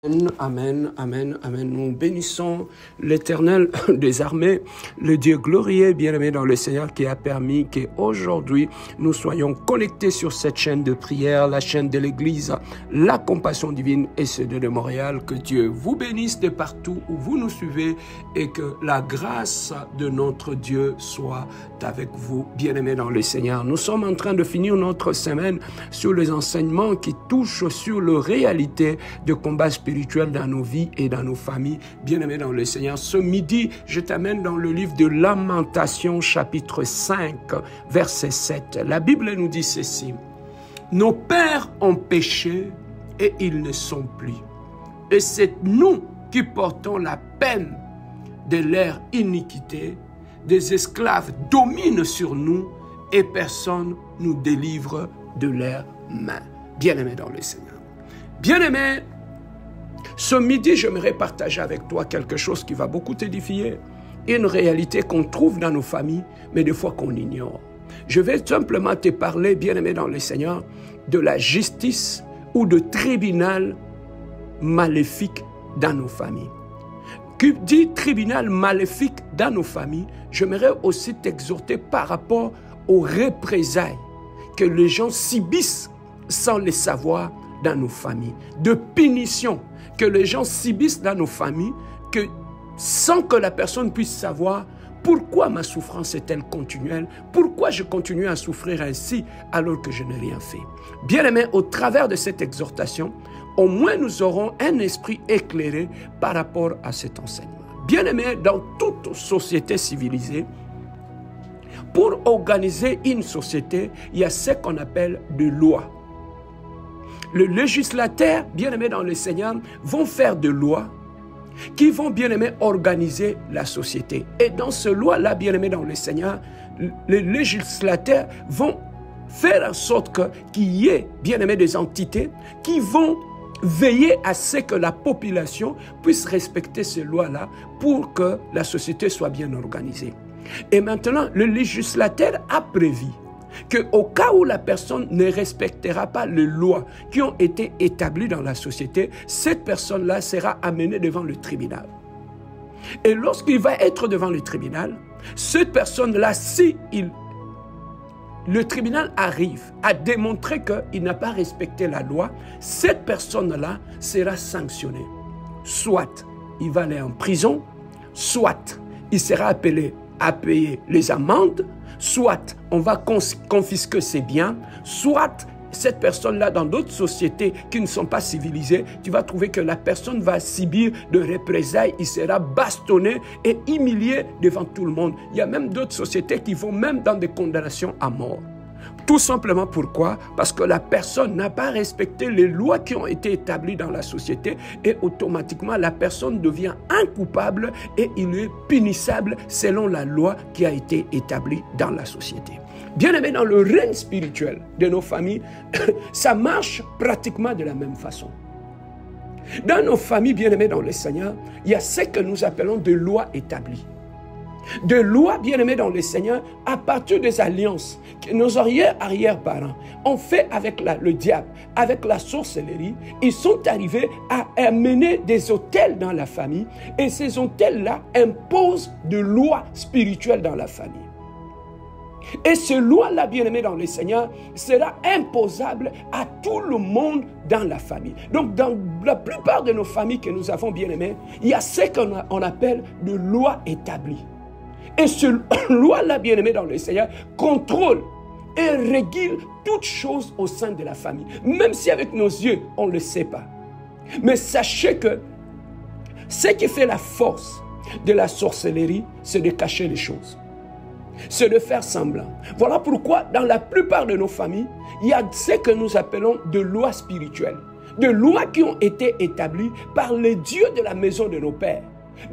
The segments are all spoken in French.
Amen, amen, amen. Nous bénissons l'Éternel des armées, le Dieu glorieux, bien-aimé dans le Seigneur, qui a permis qu'aujourd'hui nous soyons connectés sur cette chaîne de prière, la chaîne de l'Église, la compassion divine et ceux de Montréal. Que Dieu vous bénisse de partout où vous nous suivez et que la grâce de notre Dieu soit avec vous, bien-aimés dans le Seigneur. Nous sommes en train de finir notre semaine sur les enseignements qui touchent sur la réalité de combat spirituel dans nos vies et dans nos familles, bien-aimés dans le Seigneur. Ce midi, je t'amène dans le livre de Lamentations, chapitre 5, verset 7. La Bible nous dit ceci: nos pères ont péché et ils ne sont plus. Et c'est nous qui portons la peine de leur iniquité. Des esclaves dominent sur nous et personne nous délivre de leurs mains. Bien-aimés dans le Seigneur. Bien-aimés, ce midi, j'aimerais partager avec toi quelque chose qui va beaucoup t'édifier. Une réalité qu'on trouve dans nos familles, mais des fois qu'on ignore. Je vais simplement te parler, bien-aimé dans le Seigneur, de la justice ou de tribunal maléfique dans nos familles. Qui dit tribunal maléfique dans nos familles, j'aimerais aussi t'exhorter par rapport aux représailles que les gens subissent sans le savoir dans nos familles, de punition que les gens subissent dans nos familles, sans que la personne puisse savoir pourquoi ma souffrance est-elle continuelle, pourquoi je continue à souffrir ainsi alors que je n'ai rien fait. Bien-aimés, au travers de cette exhortation, au moins nous aurons un esprit éclairé par rapport à cet enseignement. Bien-aimés, dans toute société civilisée, pour organiser une société, il y a ce qu'on appelle des lois. Le législateur, bien-aimé dans le Seigneur, vont faire des lois qui vont, bien-aimé, organiser la société. Et dans ce loi-là, bien-aimé dans le Seigneur, les législateurs vont faire en sorte qu'il y ait, bien-aimé, des entités qui vont veiller à ce que la population puisse respecter ces lois-là pour que la société soit bien organisée. Et maintenant, le législateur a prévu qu'au cas où la personne ne respectera pas les lois qui ont été établies dans la société, cette personne-là sera amenée devant le tribunal. Et lorsqu'il va être devant le tribunal, cette personne-là, si le tribunal arrive à démontrer qu'il n'a pas respecté la loi, cette personne-là sera sanctionnée. Soit il va aller en prison, soit il sera appelé à payer les amendes, soit on va confisquer ses biens, soit cette personne-là, dans d'autres sociétés qui ne sont pas civilisées, tu vas trouver que la personne va subir de représailles, il sera bastonné et humilié devant tout le monde. Il y a même d'autres sociétés qui vont même dans des condamnations à mort. Tout simplement pourquoi? Parce que la personne n'a pas respecté les lois qui ont été établies dans la société et automatiquement la personne devient incoupable et il est punissable selon la loi qui a été établie dans la société. Bien aimé, dans le règne spirituel de nos familles, ça marche pratiquement de la même façon. Dans nos familles, bien aimées dans le Seigneur, il y a ce que nous appelons des lois établies. De lois, bien-aimés dans le Seigneur, à partir des alliances que nos arrière-parents ont fait avec le diable, avec la sorcellerie, ils sont arrivés à amener des autels dans la famille et ces autels-là imposent des lois spirituelles dans la famille. Et ce loi-là, bien-aimé dans le Seigneur, sera imposable à tout le monde dans la famille. Donc, dans la plupart de nos familles que nous avons, bien-aimés, il y a ce qu'on appelle de lois établies. Et ce loi-là, bien-aimé dans le Seigneur, contrôle et régule toutes choses au sein de la famille. Même si avec nos yeux, on ne le sait pas. Mais sachez que ce qui fait la force de la sorcellerie, c'est de cacher les choses. C'est de faire semblant. Voilà pourquoi, dans la plupart de nos familles, il y a ce que nous appelons de lois spirituelles. De lois qui ont été établies par les dieux de la maison de nos pères.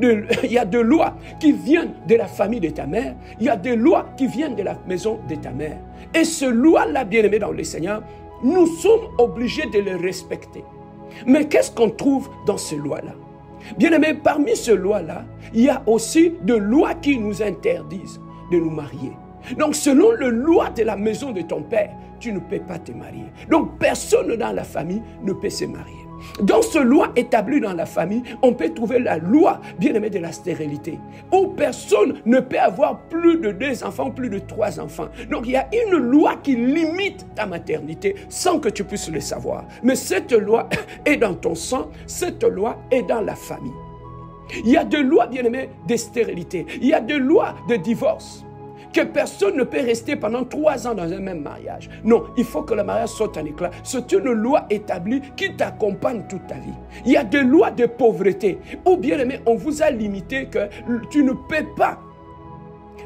Il y a des lois qui viennent de la famille de ta mère. Il y a des lois qui viennent de la maison de ta mère. Et ces lois-là, bien-aimés dans le Seigneur, nous sommes obligés de les respecter. Mais qu'est-ce qu'on trouve dans ces lois-là? Bien-aimés, parmi ces lois-là, il y a aussi des lois qui nous interdisent de nous marier. Donc, selon les lois de la maison de ton père, tu ne peux pas te marier. Donc, personne dans la famille ne peut se marier. Dans ce loi établie dans la famille, on peut trouver la loi, bien aimé, de la stérilité, où personne ne peut avoir plus de 2 enfants, plus de 3 enfants. Donc il y a une loi qui limite ta maternité sans que tu puisses le savoir. Mais cette loi est dans ton sang, cette loi est dans la famille. Il y a des lois, bien aimé, de stérilité, il y a des lois de divorce. Que personne ne peut rester pendant 3 ans dans un même mariage. Non, il faut que le mariage saute en éclat. C'est une loi établie qui t'accompagne toute ta vie. Il y a des lois de pauvreté. Ou bien aimé, on vous a limité que tu ne peux pas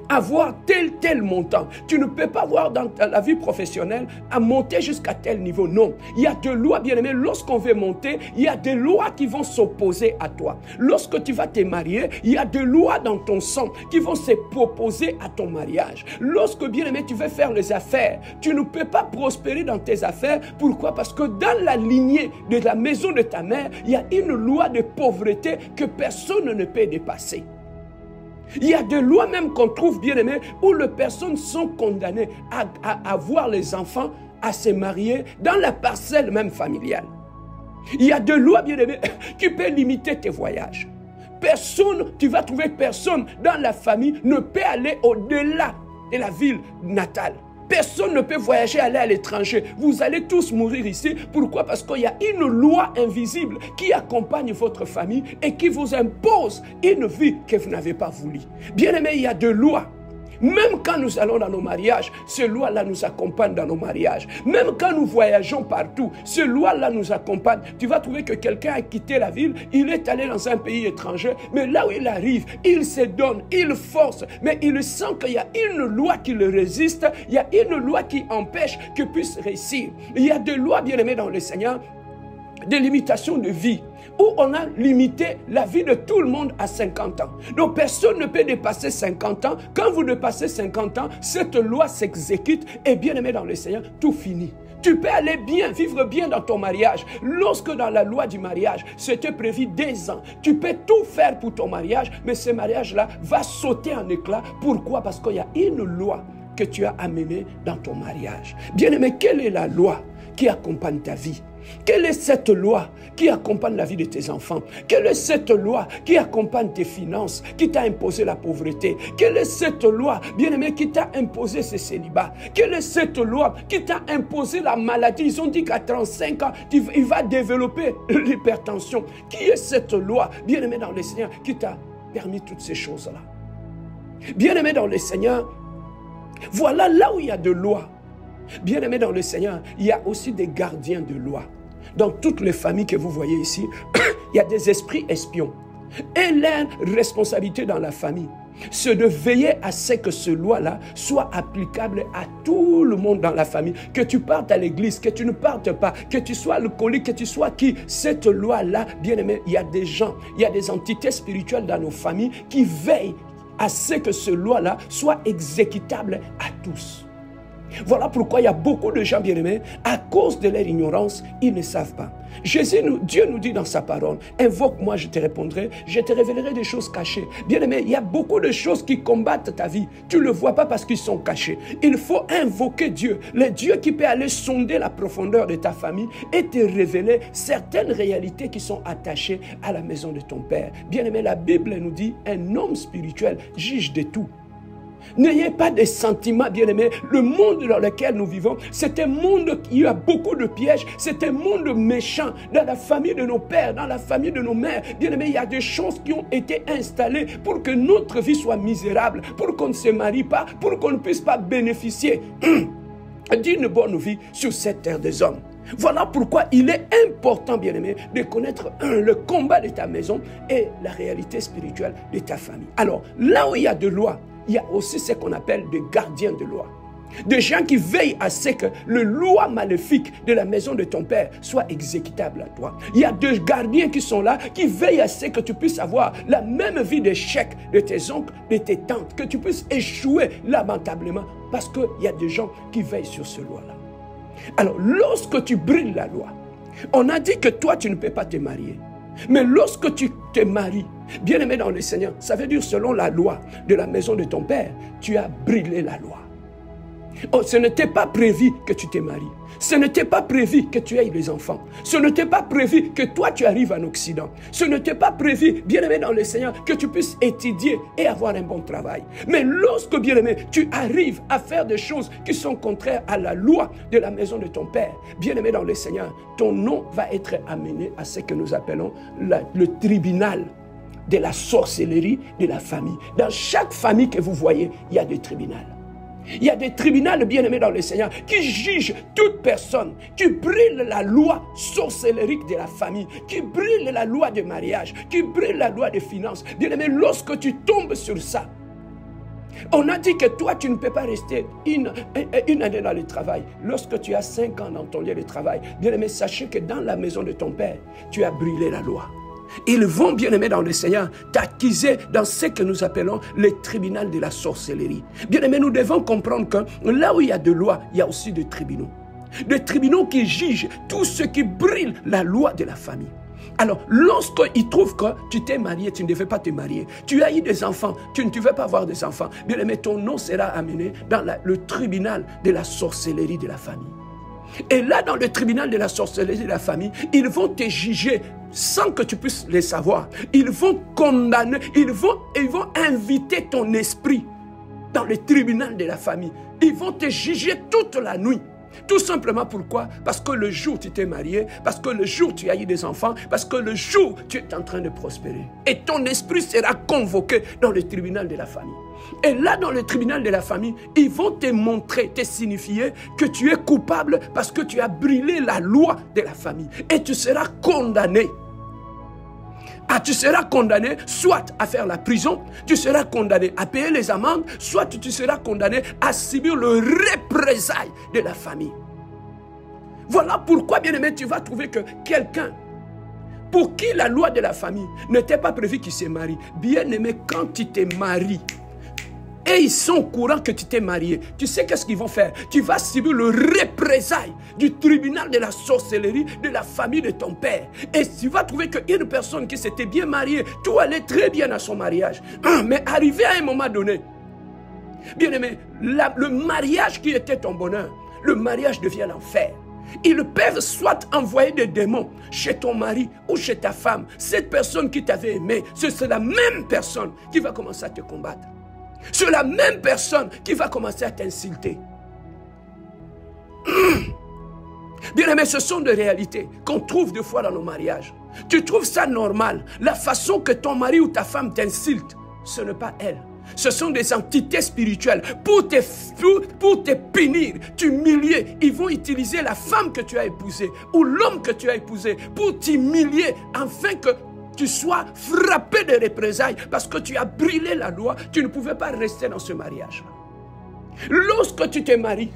avoir tel montant. Tu ne peux pas avoir dans la vie professionnelle à monter jusqu'à tel niveau. Non, il y a des lois, bien aimé. Lorsqu'on veut monter, il y a des lois qui vont s'opposer à toi. Lorsque tu vas te marier, il y a des lois dans ton sang qui vont s'opposer à ton mariage. Lorsque, bien aimé, tu veux faire les affaires, tu ne peux pas prospérer dans tes affaires. Pourquoi? Parce que dans la lignée de la maison de ta mère, il y a une loi de pauvreté que personne ne peut dépasser. Il y a des lois même qu'on trouve, bien aimé, où les personnes sont condamnées à avoir les enfants, à se marier dans la parcelle même familiale. Il y a des lois, bien aimé, qui peuvent limiter tes voyages. Personne, tu vas trouver personne dans la famille ne peut aller au-delà de la ville natale. Personne ne peut voyager, aller à l'étranger. Vous allez tous mourir ici. Pourquoi? Parce qu'il y a une loi invisible qui accompagne votre famille et qui vous impose une vie que vous n'avez pas voulu. Bien aimé, il y a des lois. Même quand nous allons dans nos mariages, ces lois-là nous accompagnent dans nos mariages. Même quand nous voyageons partout, ces lois-là nous accompagnent. Tu vas trouver que quelqu'un a quitté la ville, il est allé dans un pays étranger, mais là où il arrive, il se donne, il force, mais il sent qu'il y a une loi qui le résiste, il y a une loi qui empêche qu'il puisse réussir. Il y a des lois, bien aimées dans le Seigneur, de limitation de vie, où on a limité la vie de tout le monde à 50 ans. Donc personne ne peut dépasser 50 ans. Quand vous dépassez 50 ans, cette loi s'exécute et bien aimé dans le Seigneur, tout finit. Tu peux aller bien, vivre bien dans ton mariage. Lorsque dans la loi du mariage, c'était prévu 2 ans, tu peux tout faire pour ton mariage, mais ce mariage-là va sauter en éclats. Pourquoi? Parce qu'il y a une loi que tu as amenée dans ton mariage. Bien aimé, quelle est la loi qui accompagne ta vie? Quelle est cette loi qui accompagne la vie de tes enfants? Quelle est cette loi qui accompagne tes finances, qui t'a imposé la pauvreté? Quelle est cette loi, bien-aimé, qui t'a imposé ce célibat? Quelle est cette loi qui t'a imposé la maladie? Ils ont dit qu'à 35 ans, il va développer l'hypertension. Qui est cette loi, bien-aimé dans le Seigneur, qui t'a permis toutes ces choses-là? Bien-aimé dans le Seigneur, voilà là où il y a de lois. Bien-aimé dans le Seigneur, il y a aussi des gardiens de loi. Dans toutes les familles que vous voyez ici, il y a des esprits espions. Et leur responsabilité dans la famille, c'est de veiller à ce que ce loi-là soit applicable à tout le monde dans la famille. Que tu partes à l'église, que tu ne partes pas, que tu sois alcoolique, que tu sois qui. Cette loi-là, bien-aimé, il y a des gens, il y a des entités spirituelles dans nos familles qui veillent à ce que ce loi-là soit exécutable à tous. Voilà pourquoi il y a beaucoup de gens bien-aimés, à cause de leur ignorance, ils ne savent pas. Dieu nous dit dans sa parole, invoque-moi, je te répondrai, je te révélerai des choses cachées. Bien-aimé, il y a beaucoup de choses qui combattent ta vie. Tu ne le vois pas parce qu'ils sont cachés. Il faut invoquer Dieu, le Dieu qui peut aller sonder la profondeur de ta famille et te révéler certaines réalités qui sont attachées à la maison de ton Père. Bien-aimé, la Bible nous dit, un homme spirituel juge de tout. N'ayez pas de sentiments, bien-aimés. Le monde dans lequel nous vivons, c'est un monde qui a beaucoup de pièges. C'est un monde méchant. Dans la famille de nos pères, dans la famille de nos mères, bien-aimés, il y a des choses qui ont été installées pour que notre vie soit misérable, pour qu'on ne se marie pas, pour qu'on ne puisse pas bénéficier d'une bonne vie sur cette terre des hommes. Voilà pourquoi il est important, bien-aimé, de connaître le combat de ta maison et la réalité spirituelle de ta famille. Alors, là où il y a de lois, il y a aussi ce qu'on appelle des gardiens de loi. Des gens qui veillent à ce que le loi maléfique de la maison de ton père soit exécutable à toi. Il y a des gardiens qui sont là, qui veillent à ce que tu puisses avoir la même vie d'échec de tes oncles, de tes tantes, que tu puisses échouer lamentablement, parce qu'il y a des gens qui veillent sur ce loi-là. Alors, lorsque tu brises la loi, on a dit que toi, tu ne peux pas te marier. Mais lorsque tu te maries, bien-aimé dans le Seigneur, ça veut dire selon la loi de la maison de ton père, tu as brisé la loi. Oh, ce n'était pas prévu que tu te maries. Ce n'était pas prévu que tu aies des enfants. Ce n'était pas prévu que toi tu arrives en Occident. Ce n'était pas prévu, bien-aimé dans le Seigneur, que tu puisses étudier et avoir un bon travail. Mais lorsque, bien-aimé, tu arrives à faire des choses qui sont contraires à la loi de la maison de ton Père, bien-aimé dans le Seigneur, ton nom va être amené à ce que nous appelons le tribunal de la sorcellerie de la famille. Dans chaque famille que vous voyez, il y a des tribunaux. Il y a des tribunaux bien-aimés dans le Seigneur qui jugent toute personne qui brûle la loi sorcellérique de la famille, qui brûle la loi de mariage, qui brûle la loi des finances. Bien-aimé, lorsque tu tombes sur ça, on a dit que toi, tu ne peux pas rester une année dans le travail. Lorsque tu as 5 ans dans ton lieu de travail, bien-aimé, sachez que dans la maison de ton Père, tu as brûlé la loi. Ils vont, bien-aimés dans le Seigneur, t'accuser dans ce que nous appelons le tribunal de la sorcellerie. Bien-aimés, nous devons comprendre que là où il y a de lois, il y a aussi des tribunaux. Des tribunaux qui jugent tout ce qui brûle la loi de la famille. Alors, lorsqu'ils trouvent que tu t'es marié, tu ne devais pas te marier, tu as eu des enfants, tu ne devais pas avoir des enfants, bien-aimé, ton nom sera amené dans le tribunal de la sorcellerie de la famille. Et là, dans le tribunal de la sorcellerie de la famille, ils vont te juger sans que tu puisses le savoir. Ils vont condamner, ils vont inviter ton esprit dans le tribunal de la famille. Ils vont te juger toute la nuit. Tout simplement pourquoi? Parce que le jour où tu t'es marié, parce que le jour où tu as eu des enfants, parce que le jour où tu es en train de prospérer. Et ton esprit sera convoqué dans le tribunal de la famille. Et là, dans le tribunal de la famille, ils vont te montrer, te signifier que tu es coupable parce que tu as brûlé la loi de la famille. Et tu seras condamné. Ah, tu seras condamné soit à faire la prison, tu seras condamné à payer les amendes, soit tu seras condamné à subir le représailles de la famille. Voilà pourquoi, bien-aimé, tu vas trouver que quelqu'un pour qui la loi de la famille n'était pas prévue qu'il se marie, bien-aimé, quand tu te maries, et ils sont au courant que tu t'es marié, tu sais qu'est-ce qu'ils vont faire? Tu vas subir le représailles du tribunal de la sorcellerie de la famille de ton père. Et tu vas trouver qu'une personne qui s'était bien mariée, tout allait très bien à son mariage. Mais arrivé à un moment donné, bien aimé, le mariage qui était ton bonheur, le mariage devient l'enfer. Ils peuvent soit envoyer des démons chez ton mari ou chez ta femme. Cette personne qui t'avait aimé, c'est la même personne qui va commencer à te combattre. C'est la même personne qui va commencer à t'insulter. Bien aimé, ce sont des réalités qu'on trouve des fois dans nos mariages. Tu trouves ça normal. La façon que ton mari ou ta femme t'insulte, ce n'est pas elle. Ce sont des entités spirituelles. Pour te punir, t'humilier, ils vont utiliser la femme que tu as épousée ou l'homme que tu as épousé pour t'humilier afin que tu sois frappé de représailles parce que tu as brûlé la loi, tu ne pouvais pas rester dans ce mariage. Lorsque tu te maries,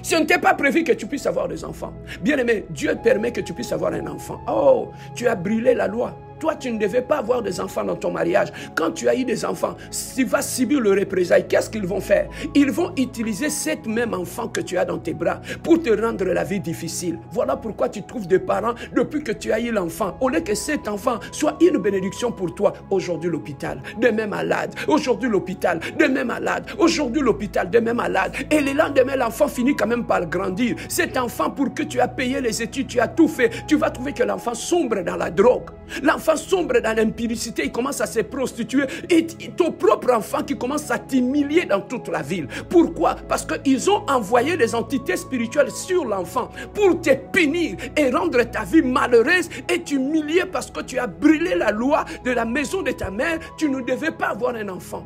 ce n'était pas prévu que tu puisses avoir des enfants. Bien aimé, Dieu permet que tu puisses avoir un enfant. Oh, tu as brûlé la loi. Toi, tu ne devais pas avoir des enfants dans ton mariage. Quand tu as eu des enfants, tu vas subir le représailles. Qu'est-ce qu'ils vont faire? Ils vont utiliser cet même enfant que tu as dans tes bras pour te rendre la vie difficile. Voilà pourquoi tu trouves des parents, depuis que tu as eu l'enfant, au lieu que cet enfant soit une bénédiction pour toi, aujourd'hui l'hôpital, demain malade, aujourd'hui l'hôpital, demain malade, aujourd'hui l'hôpital, demain malade. Et le lendemain, l'enfant finit quand même par grandir. Cet enfant, pour que tu as payé les études, tu as tout fait, tu vas trouver que l'enfant sombre dans la drogue. L'enfant sombre dans l'impudicité, il commence à se prostituer. Et ton propre enfant qui commence à t'humilier dans toute la ville. Pourquoi? Parce qu'ils ont envoyé des entités spirituelles sur l'enfant pour te punir et rendre ta vie malheureuse et t'humilier parce que tu as brûlé la loi de la maison de ta mère. Tu ne devais pas avoir un enfant.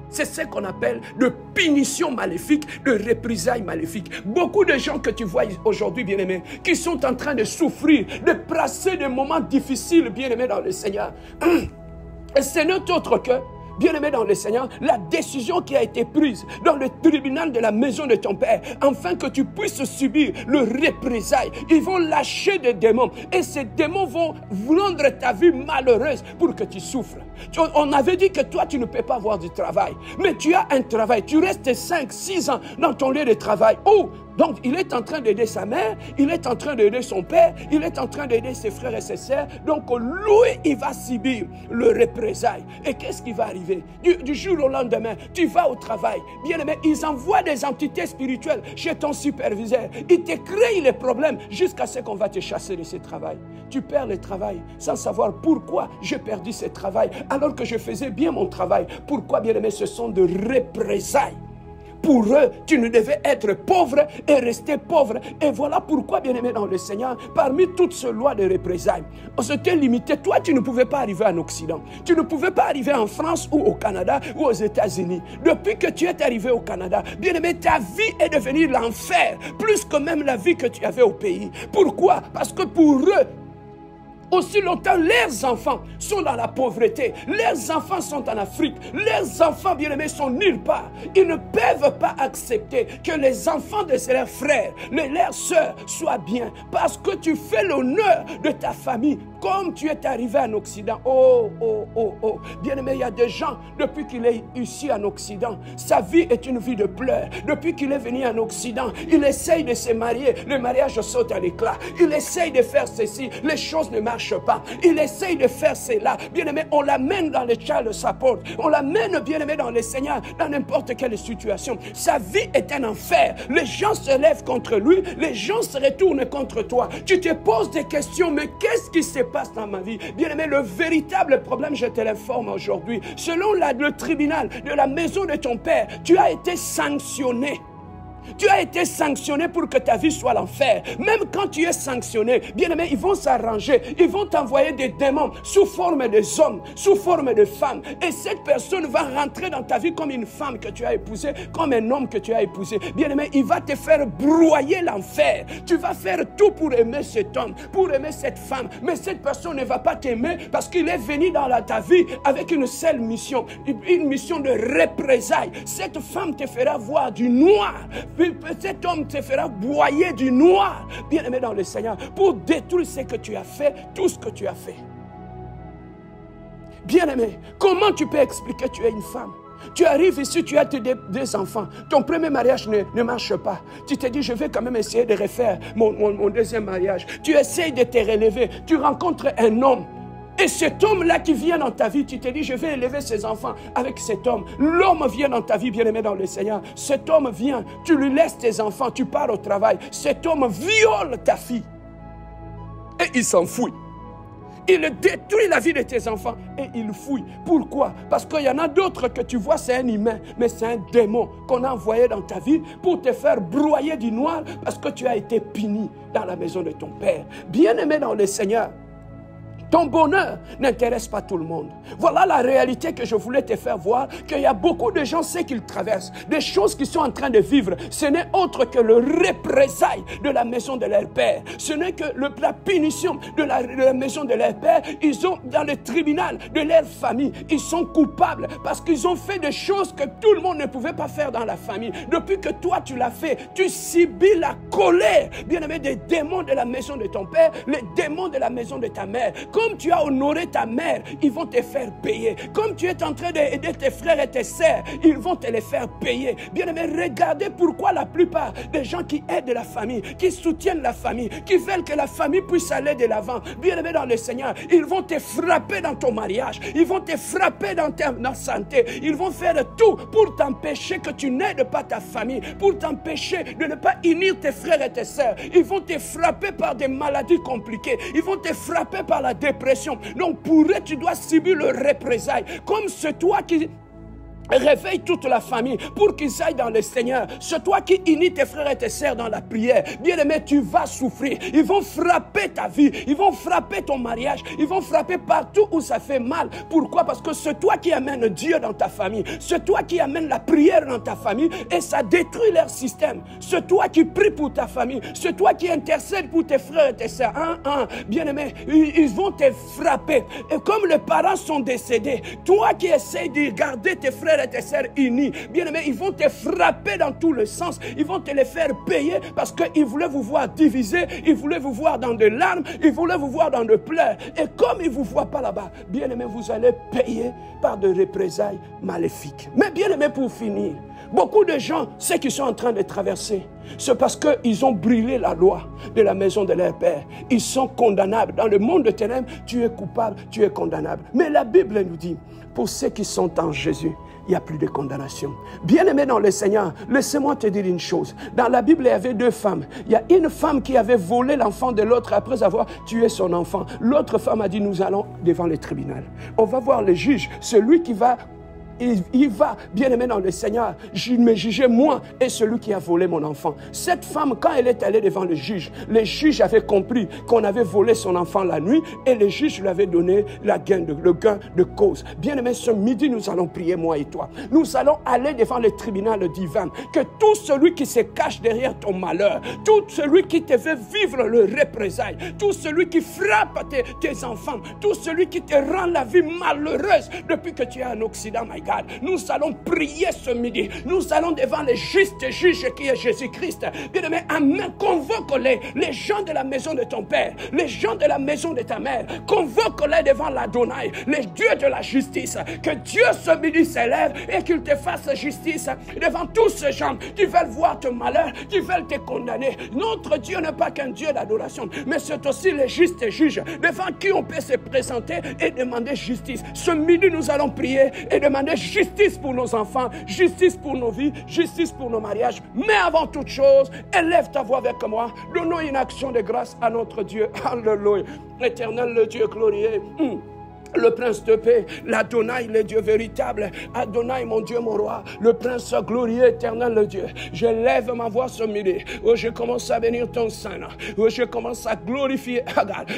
C'est ce qu'on appelle de punition maléfique, de représailles maléfiques. Beaucoup de gens que tu vois aujourd'hui, bien-aimés, qui sont en train de souffrir, de passer des moments difficiles, bien-aimés dans le Seigneur. Et ce n'est autre que, bien-aimé dans le Seigneur, la décision qui a été prise dans le tribunal de la maison de ton Père, afin que tu puisses subir le représailles. Ils vont lâcher des démons et ces démons vont rendre ta vie malheureuse pour que tu souffres. On avait dit que toi, tu ne peux pas avoir du travail, mais tu as un travail. Tu restes 5, 6 ans dans ton lieu de travail. Oh! Donc, il est en train d'aider sa mère, il est en train d'aider son père, il est en train d'aider ses frères et ses sœurs. Donc, lui, il va subir le représailles. Et qu'est-ce qui va arriver? arriver. Du jour au lendemain, tu vas au travail. Bien-aimé, ils envoient des entités spirituelles chez ton superviseur. Ils te créent les problèmes jusqu'à ce qu'on va te chasser de ce travail. Tu perds le travail sans savoir pourquoi j'ai perdu ce travail alors que je faisais bien mon travail. Pourquoi, bien-aimé, ce sont de représailles. Pour eux, tu ne devais être pauvre et rester pauvre. Et voilà pourquoi, bien-aimé dans le Seigneur, parmi toutes ces lois de représailles, on s'était limité. Toi, tu ne pouvais pas arriver en Occident. Tu ne pouvais pas arriver en France ou au Canada ou aux États-Unis. Depuis que tu es arrivé au Canada, bien-aimé, ta vie est devenue l'enfer, plus que même la vie que tu avais au pays. Pourquoi? Parce que pour eux, aussi longtemps, leurs enfants sont dans la pauvreté. Leurs enfants sont en Afrique. Leurs enfants, bien-aimés, sont nulle part. Ils ne peuvent pas accepter que les enfants de leurs frères, leurs sœurs soient bien. Parce que tu fais l'honneur de ta famille comme tu es arrivé en Occident. Oh, oh, oh, oh. Bien-aimé, il y a des gens, depuis qu'il est ici en Occident, sa vie est une vie de pleurs. Depuis qu'il est venu en Occident, il essaye de se marier. Le mariage saute à l'éclat. Il essaye de faire ceci. Les choses ne marchent pas. Il essaye de faire cela. Bien-aimé, on l'amène dans les child support. On l'amène, bien-aimé, dans le Seigneur, dans n'importe quelle situation. Sa vie est un enfer. Les gens se lèvent contre lui. Les gens se retournent contre toi. Tu te poses des questions, mais qu'est-ce qui se passe dans ma vie? Bien-aimé, le véritable problème, je te l'informe aujourd'hui. Selon le tribunal de la maison de ton père, tu as été sanctionné. Tu as été sanctionné pour que ta vie soit l'enfer. Même quand tu es sanctionné, bien-aimé, ils vont s'arranger. Ils vont t'envoyer des démons sous forme de hommes, sous forme de femmes. Et cette personne va rentrer dans ta vie comme une femme que tu as épousée, comme un homme que tu as épousé. Bien-aimé, il va te faire broyer l'enfer. Tu vas faire tout pour aimer cet homme, pour aimer cette femme. Mais cette personne ne va pas t'aimer parce qu'il est venu dans ta vie avec une seule mission. Une mission de représailles. Cette femme te fera voir du noir. Cet homme te fera broyer du noir, bien-aimé dans le Seigneur, pour détruire ce que tu as fait, tout ce que tu as fait. Bien-aimé, comment tu peux expliquer que tu es une femme? Tu arrives ici, tu as des enfants. Ton premier mariage ne marche pas. Tu te dis, je vais quand même essayer de refaire mon deuxième mariage. Tu essayes de te relever. Tu rencontres un homme. Et cet homme-là qui vient dans ta vie, tu te dis, je vais élever ses enfants avec cet homme. L'homme vient dans ta vie, bien-aimé dans le Seigneur. Cet homme vient, tu lui laisses tes enfants, tu pars au travail. Cet homme viole ta fille. Et il s'enfuit. Il détruit la vie de tes enfants et il fouille. Pourquoi? Parce qu'il y en a d'autres que tu vois, c'est un humain, mais c'est un démon qu'on a envoyé dans ta vie pour te faire broyer du noir parce que tu as été puni dans la maison de ton père. Bien-aimé dans le Seigneur, ton bonheur n'intéresse pas tout le monde. Voilà la réalité que je voulais te faire voir, qu'il y a beaucoup de gens, ce qu'ils traversent, des choses qu'ils sont en train de vivre. Ce n'est autre que le représailles de la maison de leur père. Ce n'est que la punition de la maison de leur père. Ils ont dans le tribunal de leur famille. Ils sont coupables parce qu'ils ont fait des choses que tout le monde ne pouvait pas faire dans la famille. Depuis que toi tu l'as fait, tu subis la colère, bien-aimé, des démons de la maison de ton père, les démons de la maison de ta mère. Comme tu as honoré ta mère, ils vont te faire payer. Comme tu es en train d'aider tes frères et tes sœurs, ils vont te les faire payer. Bien-aimé, regardez pourquoi la plupart des gens qui aident la famille, qui soutiennent la famille, qui veulent que la famille puisse aller de l'avant, bien-aimé dans le Seigneur, ils vont te frapper dans ton mariage, ils vont te frapper dans ta santé, ils vont faire tout pour t'empêcher que tu n'aides pas ta famille, pour t'empêcher de ne pas unir tes frères et tes sœurs. Ils vont te frapper par des maladies compliquées, ils vont te frapper par la dépression. Donc pour eux, tu dois subir le représailles. Comme c'est toi qui réveille toute la famille pour qu'ils aillent dans le Seigneur. C'est toi qui unis tes frères et tes sœurs dans la prière. Bien-aimé, tu vas souffrir. Ils vont frapper ta vie. Ils vont frapper ton mariage. Ils vont frapper partout où ça fait mal. Pourquoi? Parce que c'est toi qui amènes Dieu dans ta famille. C'est toi qui amènes la prière dans ta famille et ça détruit leur système. C'est toi qui pries pour ta famille. C'est toi qui intercèdes pour tes frères et tes sœurs. Bien-aimé, ils vont te frapper. Et comme les parents sont décédés, toi qui essayes de garder tes frères et tes sœurs unis, bien-aimés, ils vont te frapper dans tous les sens. Ils vont te les faire payer parce qu'ils voulaient vous voir divisés, ils voulaient vous voir dans des larmes, ils voulaient vous voir dans des pleurs. Et comme ils ne vous voient pas là-bas, bien-aimés, vous allez payer par des représailles maléfiques. Mais bien-aimés, pour finir, Beaucoup de gens, ceux qui sont en train de traverser, c'est parce qu'ils ont brûlé la loi de la maison de leur père. Ils sont condamnables. Dans le monde de ténèbres, tu es coupable, tu es condamnable. Mais la Bible nous dit, pour ceux qui sont en Jésus, il n'y a plus de condamnation. Bien-aimé dans le Seigneur, laissez-moi te dire une chose. Dans la Bible, il y avait deux femmes. Il y a une femme qui avait volé l'enfant de l'autre après avoir tué son enfant. L'autre femme a dit, nous allons devant le tribunal. On va voir le juge, celui qui va... Il va, bien aimé dans le Seigneur, me juger moi et celui qui a volé mon enfant. Cette femme, quand elle est allée devant le juge avait compris qu'on avait volé son enfant la nuit et le juge lui avait donné le gain de cause. Bien aimé, ce midi, nous allons prier, moi et toi. Nous allons aller devant le tribunal divin. Que tout celui qui se cache derrière ton malheur, tout celui qui te fait vivre le représailles, tout celui qui frappe tes enfants, tout celui qui te rend la vie malheureuse depuis que tu es en Occident, my God. Nous allons prier ce midi. Nous allons devant le juste juge qui est Jésus-Christ. Bien-aimé, amen. Convoque-les, les gens de la maison de ton père, les gens de la maison de ta mère. Convoque-les devant l'Adonai, les dieux de la justice. Que Dieu ce midi s'élève et qu'il te fasse justice devant tous ces gens qui veulent voir ton malheur, qui veulent te condamner. Notre Dieu n'est pas qu'un Dieu d'adoration, mais c'est aussi le juste juge devant qui on peut se présenter et demander justice. Ce midi, nous allons prier et demander justice pour nos enfants, justice pour nos vies, justice pour nos mariages. Mais avant toute chose, élève ta voix avec moi. Donnons une action de grâce à notre Dieu. Alléluia. Éternel, le Dieu glorieux. Le prince de paix, l'Adonai, le Dieu véritable, Adonai, mon Dieu, mon roi, le prince glorieux, éternel, le Dieu. Je lève ma voix ce midi, où je commence à bénir ton Saint-Nom, où je commence à glorifier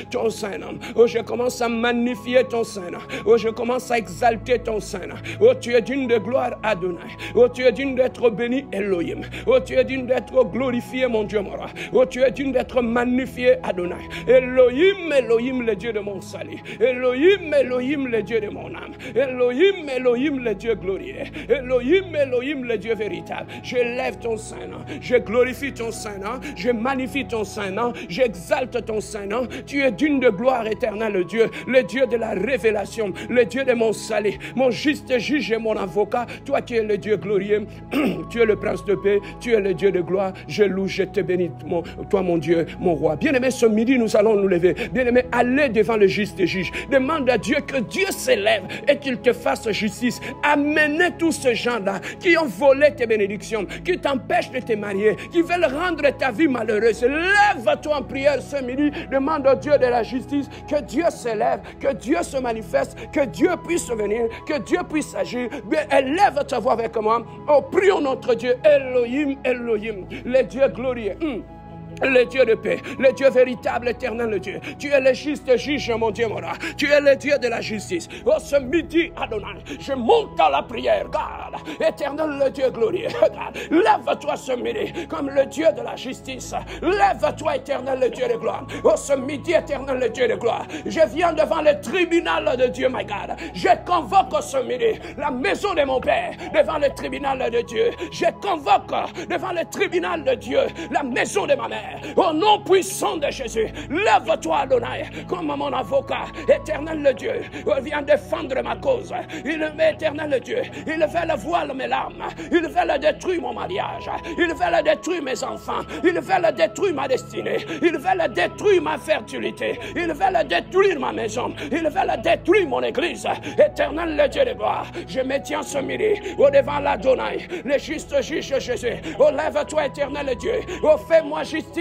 ton Saint-Nom, où je commence à magnifier ton Saint-Nom, où je commence à exalter ton Saint-Nom, où tu es digne de gloire, Adonai, où tu es digne d'être béni, Elohim, où tu es digne d'être glorifié, mon Dieu, mon roi, où tu es digne d'être magnifié, Adonai. Elohim, Elohim, le Dieu de mon salut. Elohim, Elohim, le Dieu de mon âme. Elohim, Elohim, le Dieu glorieux. Elohim, Elohim, le Dieu véritable. Je lève ton Saint-Nom. Je glorifie ton Saint-Nom. Je magnifie ton Saint-Nom. J'exalte ton Saint-Nom. Tu es digne de gloire éternelle, le Dieu de la révélation, le Dieu de mon salut, mon juste juge et mon avocat. Toi qui es le Dieu glorieux, tu es le prince de paix, tu es le Dieu de gloire. Je loue, je te bénis, toi mon Dieu, mon roi. Bien-aimé, ce midi, nous allons nous lever. Bien-aimé, allez devant le juste juge. Demande à Dieu que Dieu s'élève et qu'il te fasse justice. Amenez tous ces gens-là qui ont volé tes bénédictions, qui t'empêchent de te marier, qui veulent rendre ta vie malheureuse. Lève-toi en prière ce midi. Demande au Dieu de la justice que Dieu s'élève, que Dieu se manifeste, que Dieu puisse venir, que Dieu puisse agir. Élève ta voix avec moi. Oh, prions notre Dieu. Elohim, Elohim, le Dieu glorieux. Le Dieu de paix, le Dieu véritable, éternel, le Dieu. Tu es le juste juge, mon Dieu, mon roi. Tu es le Dieu de la justice. Oh, ce midi, Adonai, je monte à la prière. Garde, éternel, le Dieu glorieux. Lève-toi ce midi comme le Dieu de la justice. Lève-toi, éternel, le Dieu de gloire. Oh, ce midi, éternel, le Dieu de gloire. Je viens devant le tribunal de Dieu, my God. Je convoque ce midi la maison de mon Père devant le tribunal de Dieu. Je convoque devant le tribunal de Dieu la maison de ma mère. Au nom puissant de Jésus, lève-toi, Adonai, comme mon avocat, éternel le Dieu. Il vient défendre ma cause. Il est éternel le Dieu. Il veut voir mes larmes. Il veut détruire mon mariage. Il veut détruire mes enfants. Il veut détruire ma destinée. Il veut détruire ma fertilité. Il veut détruire ma maison. Il veut détruire mon église. Éternel le Dieu de gloire, je me tiens ce midi au devant l'Adonai, le juste juge Jésus. Oh, lève-toi, éternel Dieu. Oh, fais-moi justice.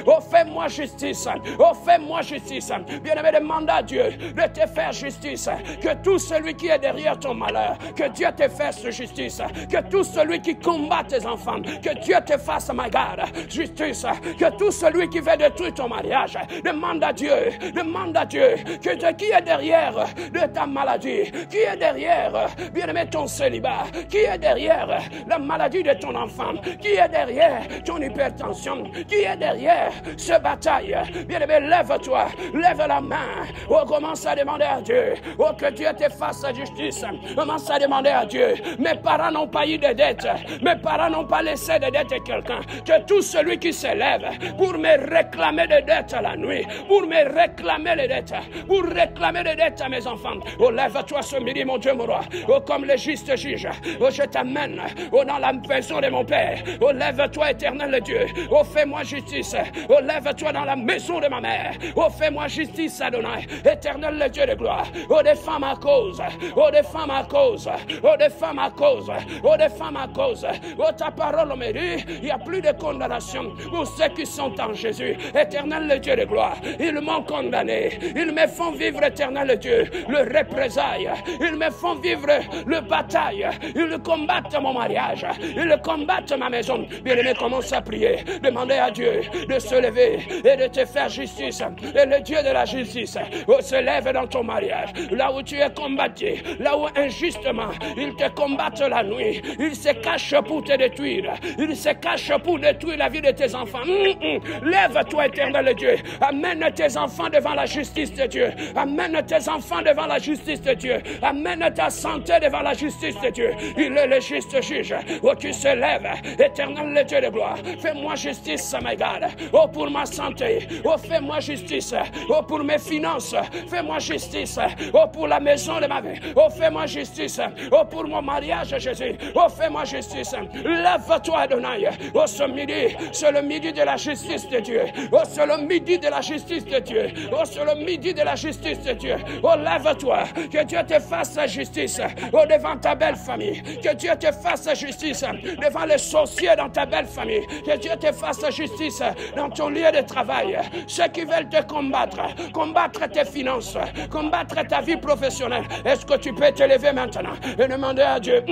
Oh, fais-moi justice. Oh, fais-moi justice. Bien-aimé, demande à Dieu de te faire justice. Que tout celui qui est derrière ton malheur, que Dieu te fasse justice. Que tout celui qui combat tes enfants, que Dieu te fasse, my God, justice. Que tout celui qui veut détruire ton mariage, demande à Dieu que qui est derrière de ta maladie, qui est derrière, bien-aimé, ton célibat, qui est derrière la maladie de ton enfant, qui est derrière ton hypertension, qui est est derrière ce bataille, bien-aimé, lève-toi, lève la main. Oh, commence à demander à Dieu. Oh, que Dieu te fasse sa justice. Commence à demander à Dieu. Mes parents n'ont pas eu de dettes. Mes parents n'ont pas laissé de dettes à quelqu'un. Que tout celui qui s'élève pour me réclamer des dettes à la nuit, pour me réclamer les dettes, pour réclamer des dettes à mes enfants. Oh, lève-toi ce midi, mon Dieu, mon roi. Oh, comme le juste juge. Oh, je t'amène. Oh, dans la maison de mon Père. Oh, lève-toi, éternel Dieu. Oh, fais-moi justice. Oh, lève-toi dans la maison de ma mère. Oh, fais-moi justice, Adonai. Éternel le Dieu de gloire. Oh, défends ma cause. Oh, défends ma cause. Oh, défends ma cause. Oh, défends ma cause. Oh, ta parole me dit, il n'y a plus de condamnation pour ceux qui sont en Jésus. Éternel le Dieu de gloire. Ils m'ont condamné. Ils me font vivre, éternel Dieu, le représailles. Ils me font vivre le bataille. Ils combattent mon mariage. Ils combattent ma maison. Bien-aimé, commence à prier. Demandez à Dieu de se lever et de te faire justice. Et le Dieu de la justice se lève dans ton mariage. Là où tu es combattu, là où injustement ils te combattent la nuit, ils se cachent pour te détruire. Ils se cachent pour détruire la vie de tes enfants. Lève-toi, éternel Dieu. Amène tes enfants devant la justice de Dieu. Amène tes enfants devant la justice de Dieu. Amène ta santé devant la justice de Dieu. Il est le juste juge. Oh, tu se lèves, éternel le Dieu de gloire. Fais-moi justice, my God. Oh, pour ma santé. Oh, fais-moi justice. Oh, pour mes finances. Fais-moi justice. Oh, pour la maison de ma vie. Oh, fais-moi justice. Oh, pour mon mariage, Jésus. Oh, fais-moi justice. Lève-toi, Adonai. Oh, ce midi, c'est le midi de la justice de Dieu. Oh, c'est le midi de la justice de Dieu. Oh, c'est le midi de la justice de Dieu. Oh, lève-toi. Que Dieu te fasse sa justice. Oh, devant ta belle famille. Que Dieu te fasse sa justice devant les sorciers dans ta belle famille. Que Dieu te fasse sa justice dans ton lieu de travail. Ceux qui veulent te combattre, combattre tes finances, combattre ta vie professionnelle. Est-ce que tu peux te lever maintenant et demander à Dieu,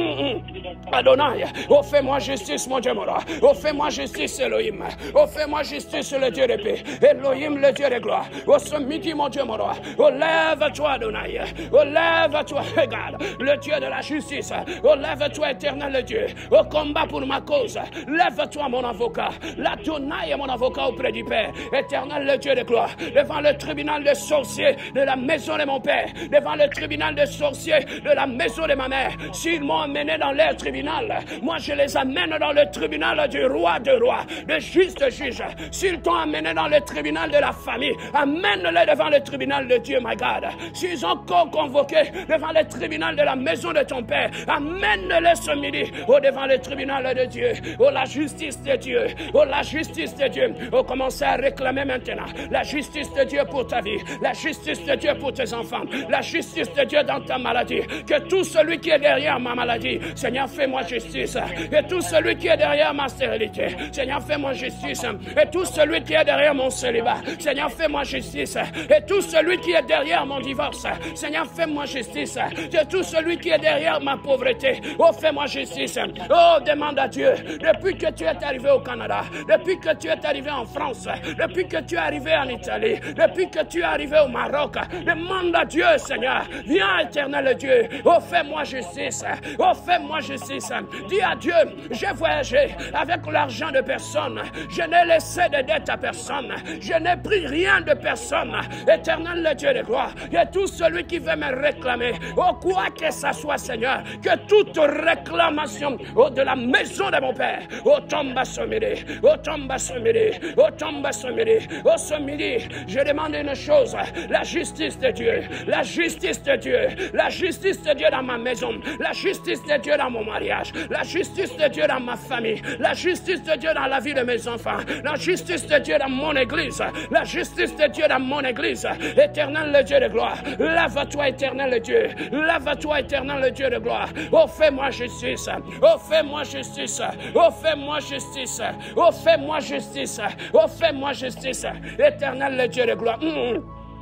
Adonai, oh, fais-moi justice, mon Dieu, mon roi. Oh, fais-moi justice, Elohim. Oh, fais-moi justice, le Dieu de paix. Elohim, le Dieu de gloire. Oh, ce midi, mon Dieu, mon roi. Oh, lève-toi, Adonai. Oh, lève-toi, regarde, le Dieu de la justice. Oh, lève-toi, éternel Dieu. Oh, combat pour ma cause. Lève-toi, mon avocat. L'Adonai est mon avocat auprès du Père. Éternel, le Dieu de gloire. Devant le tribunal de sorciers de la maison de mon Père. Devant le tribunal de sorciers de la maison de ma mère. S'ils m'ont amené dans leur tribunal, moi je les amène dans le tribunal du roi de rois, de juste juge. S'ils t'ont amené dans le tribunal de la famille, amène-les devant le tribunal de Dieu, my God. S'ils ont convoqué devant le tribunal de la maison de ton Père, amène-les ce midi devant le tribunal de Dieu. Oh, la justice de Dieu. Oh, la justice de Dieu. Oh, commencez à réclamer maintenant la justice de Dieu pour ta vie, la justice de Dieu pour tes enfants, la justice de Dieu dans ta maladie. Que tout celui qui est derrière ma maladie, Seigneur, fais-moi justice. Et tout celui qui est derrière ma stérilité, Seigneur, fais-moi justice. Et tout celui qui est derrière mon célibat, Seigneur, fais-moi justice. Et tout celui qui est derrière mon divorce, Seigneur, fais-moi justice. Et tout celui qui est derrière ma pauvreté, oh, fais-moi justice. Oh, demande à Dieu, depuis que tu es arrivé au Canada, depuis que tu es arrivé en France, depuis que tu es arrivé en Italie, depuis que tu es arrivé au Maroc, demande à Dieu, Seigneur, viens, éternel Dieu, oh, fais-moi justice. Oh, fais-moi justice. Dis à Dieu, j'ai voyagé avec l'argent de personne. Je n'ai laissé de dette à personne. Je n'ai pris rien de personne. Éternel le Dieu de gloire. Et tout celui qui veut me réclamer, oh, quoi que ça soit, Seigneur, que toute réclamation de la maison de mon Père, oh, tombe à ce midi. Oh, tombe à ce midi. Oh, tombe à ce midi. Oh, ce midi, je demande une chose, la justice de Dieu. La justice de Dieu. La justice de Dieu dans ma maison. La justice de Dieu dans mon mariage, la justice de Dieu dans ma famille, la justice de Dieu dans la vie de mes enfants, la justice de Dieu dans mon église, la justice de Dieu dans mon église. Éternel le Dieu de gloire, lève-toi, éternel Dieu, lève-toi, éternel Dieu de gloire. Oh, fais-moi justice, oh, fais-moi justice, oh, fais-moi justice, oh, fais-moi justice, oh, fais-moi justice. Éternel le Dieu de gloire.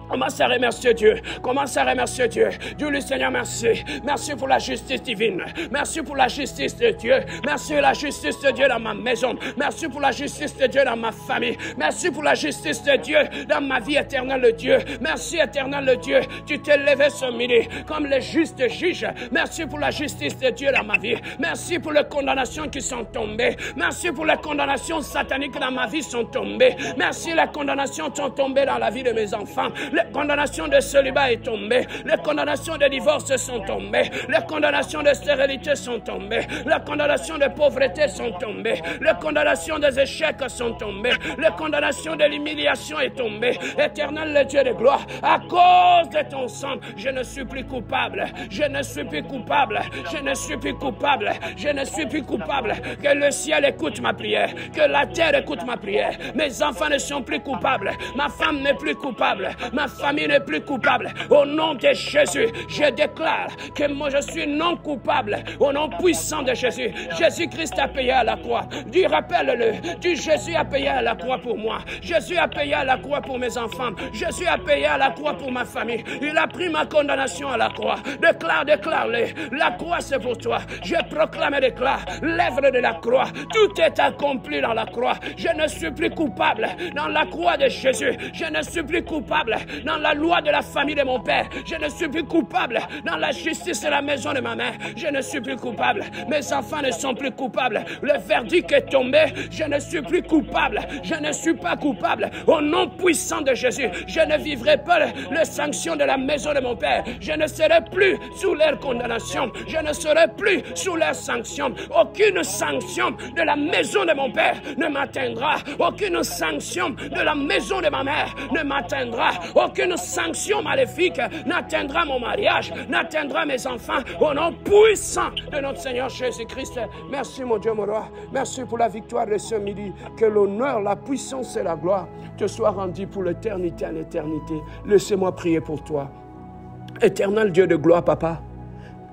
Commence à remercier Dieu. Commence à remercier Dieu. Dis-lui, Seigneur, merci. Merci pour la justice divine. Merci pour la justice de Dieu. Merci pour la justice de Dieu dans ma maison. Merci pour la justice de Dieu dans ma famille. Merci pour la justice de Dieu dans ma vie éternelle, le Dieu. Merci, éternel, le Dieu. Tu t'es levé ce midi comme le juste juge. Merci pour la justice de Dieu dans ma vie. Merci pour les condamnations qui sont tombées. Merci pour les condamnations sataniques dans ma vie sont tombées. Merci, les condamnations sont tombées dans la vie de mes enfants. Les condamnations de célibat est tombée. Les condamnations de divorce sont tombées. Les condamnations de stérilité sont tombées. Les condamnations de pauvreté sont tombées. Les condamnations des échecs sont tombées. Les condamnations de l'humiliation est tombée. Éternel, le Dieu de gloire, à cause de ton sang, je ne suis plus coupable. Je ne suis plus coupable. Je ne suis plus coupable. Je ne suis plus coupable. Que le ciel écoute ma prière. Que la terre écoute ma prière. Mes enfants ne sont plus coupables. Ma femme n'est plus coupable. Ma famille n'est plus coupable. Au nom de Jésus, je déclare que moi je suis non coupable. Au nom puissant de Jésus. Jésus-Christ a payé à la croix. Dis, rappelle-le. Dis, Jésus a payé à la croix pour moi. Jésus a payé à la croix pour mes enfants. Jésus a payé à la croix pour ma famille. Il a pris ma condamnation à la croix. Déclare-le. La croix c'est pour toi. Je proclame et déclare l'œuvre de la croix. Tout est accompli dans la croix. Je ne suis plus coupable dans la croix de Jésus. Je ne suis plus coupable dans la loi de la famille de mon père. Je ne suis plus coupable dans la justice de la maison de ma mère. Je ne suis plus coupable. Mes enfants ne sont plus coupables. Le verdict est tombé. Je ne suis plus coupable. Je ne suis pas coupable. Au nom puissant de Jésus, je ne vivrai pas les sanctions de la maison de mon père. Je ne serai plus sous leur condamnation. Je ne serai plus sous leurs sanctions. Aucune sanction de la maison de mon père ne m'atteindra. Aucune sanction de la maison de ma mère ne m'atteindra. Aucune sanction maléfique n'atteindra mon mariage, n'atteindra mes enfants. Au nom puissant de notre Seigneur Jésus-Christ. Merci mon Dieu, mon roi. Merci pour la victoire de ce midi. Que l'honneur, la puissance et la gloire te soient rendus pour l'éternité en éternité. Laissez-moi prier pour toi. Éternel Dieu de gloire, Papa.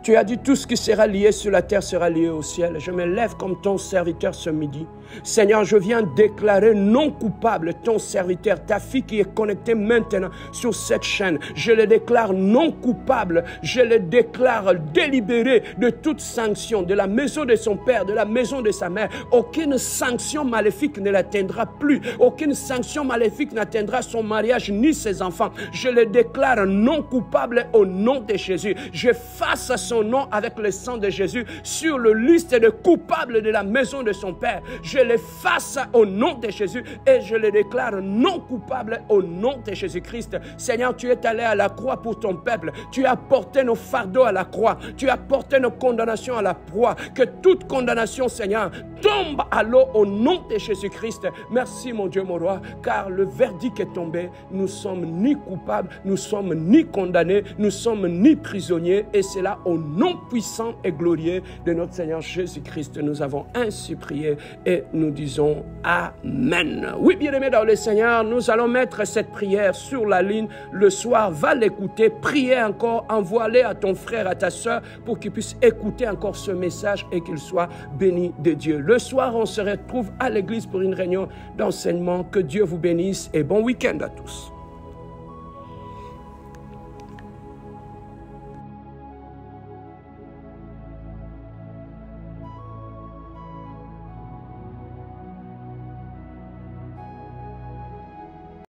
Tu as dit tout ce qui sera lié sur la terre sera lié au ciel. Je me lève comme ton serviteur ce midi. Seigneur, je viens déclarer non coupable ton serviteur, ta fille qui est connectée maintenant sur cette chaîne. Je le déclare non coupable. Je le déclare délibéré de toute sanction de la maison de son père, de la maison de sa mère. Aucune sanction maléfique ne l'atteindra plus. Aucune sanction maléfique n'atteindra son mariage ni ses enfants. Je le déclare non coupable au nom de Jésus. J'efface son nom avec le sang de Jésus sur le liste de coupables de la maison de son père. Je l'efface au nom de Jésus et je le déclare non coupable au nom de Jésus-Christ. Seigneur, tu es allé à la croix pour ton peuple. Tu as porté nos fardeaux à la croix. Tu as porté nos condamnations à la croix. Que toute condamnation, Seigneur, tombe à l'eau au nom de Jésus-Christ. Merci, mon Dieu, mon roi, car le verdict est tombé. Nous sommes ni coupables, nous sommes ni condamnés, nous sommes ni prisonniers. Et c'est là, au nom puissant et glorieux de notre Seigneur Jésus-Christ, nous avons ainsi prié et nous disons Amen. Oui, bien-aimés dans le Seigneur, nous allons mettre cette prière sur la ligne le soir. Va l'écouter, priez encore, envoie-les à ton frère, à ta soeur, pour qu'il puisse écouter encore ce message et qu'il soit béni de Dieu. Le soir, on se retrouve à l'église pour une réunion d'enseignement. Que Dieu vous bénisse et bon week-end à tous.